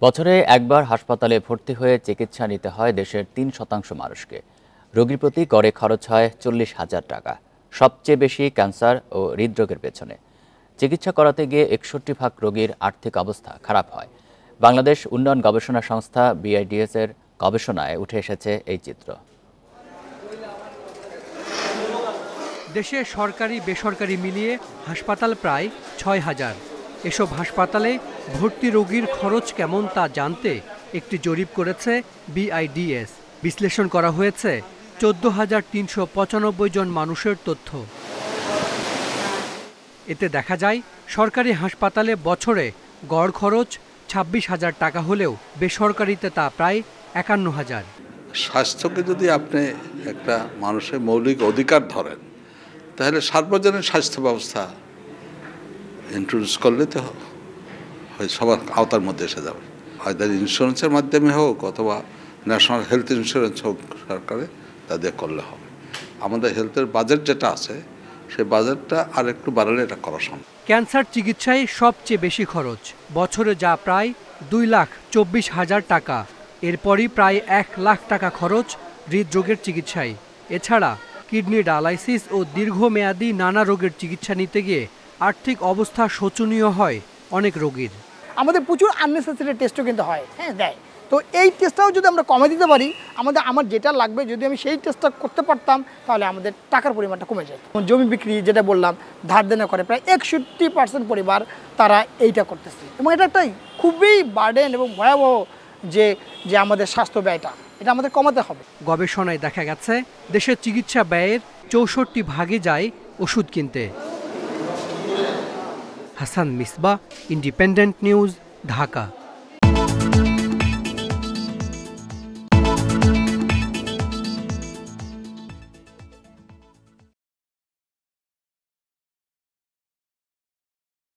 বছরে একবার হাসপাতালে ভর্তি হয়ে চিকিৎসা নিতে হয় দেশের ৩% মানুষকে। রোগীর প্রতি গড়ে খরচ হয় ৪০,০০০ টাকা। সবচেয়ে বেশি ক্যান্সার ও হৃদরোগের পেছনে। চিকিৎসা করাতে গিয়ে ৬১% রোগীর আর্থিক অবস্থা খারাপ হয়। বাংলাদেশ উন্নয়ন গবেষণা সংস্থা BIDS এর গবেষণায় উঠে এসেছে এই চিত্র। দেশে সরকারি বেসরকারি মিলিয়ে হাসপাতাল প্রায় ৬,০০০। এসব হাসপাতালে ভর্তি রোগীর খরচ কেমন তা জানতে একটি জরিপ করেছে BIDS। বিশ্লেষণ করা হয়েছে ১৪,৩৯৫ জন মানুষের তথ্য। এতে দেখা যায় সরকারি হাসপাতালে বছরে গড় খরচ ২৬,০০০ টাকা হলেও বেসরকারিতে তা প্রায় ৫১,০০০। স্বাস্থ্যকে যদি আপনি একটা মানুষের মৌলিক অধিকার ধরেন, তাহলে সার্বজনীন স্বাস্থ্য ব্যবস্থা ইন্ট্রোডিউস করলে তো সবার আওতার মধ্যে এসে যাবে। হয়তো ইন্স্যুরেন্সের মাধ্যমে হোক অথবা ন্যাশনাল হেলথ ইন্স্যুরেন্স হোক সরকারে, তা দিয়ে করলে হবে। আমাদের হেলথের বাজেট যেটা আছে সেই বাজেটটা আর একটু বাড়ালে এটা করা সম্ভব। ক্যান্সার চিকিৎসায় সবচেয়ে বেশি খরচ, বছরে যা প্রায় ২,২৪,০০০ টাকা। এরপরই প্রায় ১ লাখ টাকা খরচ হৃদরোগের চিকিৎসায়। এছাড়া কিডনি ডায়ালাইসিস ও দীর্ঘমেয়াদী নানা রোগের চিকিৎসা নিতে গিয়ে আর্থিক অবস্থা শোচনীয় হয় অনেক রোগীর। আমাদের প্রচুর আননেসেসারি টেস্টও কিন্তু হয়, দেয়। তো এই টেস্টটাও যদি আমরা কমে দিতে পারি, আমার যেটা লাগবে যদি আমি সেই টেস্টটা করতে পারতাম, তাহলে আমাদের টাকার পরিমাণটা কমে যায়। জমি বিক্রি যেটা বললাম, ধার দেনা করে প্রায় ৬১% পরিবার তারা এইটা করতেছে। এবং এটা একটা খুবই বার্ডেন এবং ভয়াবহ যে আমাদের স্বাস্থ্য ব্যয়টা, এটা আমাদের কমাতে হবে। গবেষণায় দেখা গেছে দেশের চিকিৎসা ব্যয়ের ৬৪% যায় ওষুধ কিনতে। Hasan Misbah, independent news, Dhaka.